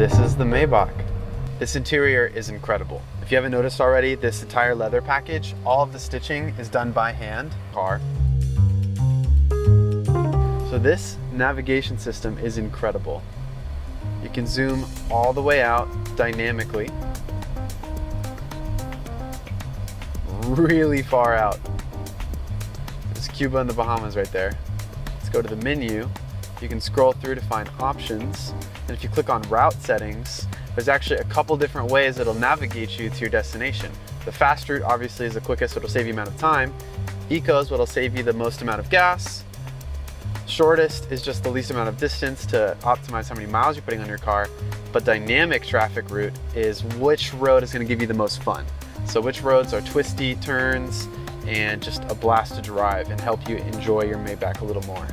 This is the Maybach. This interior is incredible. If you haven't noticed already, this entire leather package, all of the stitching is done by hand. So this navigation system is incredible. You can zoom all the way out dynamically, really far out. There's Cuba and the Bahamas right there. Let's go to the menu. You can scroll through to find options. And if you click on route settings, there's actually a couple different ways that'll navigate you to your destination. The fast route obviously is the quickest, so it'll save you amount of time. Eco is what'll save you the most amount of gas. Shortest is just the least amount of distance to optimize how many miles you're putting on your car. But dynamic traffic route is which road is going to give you the most fun. So which roads are twisty turns and just a blast to drive and help you enjoy your Maybach a little more.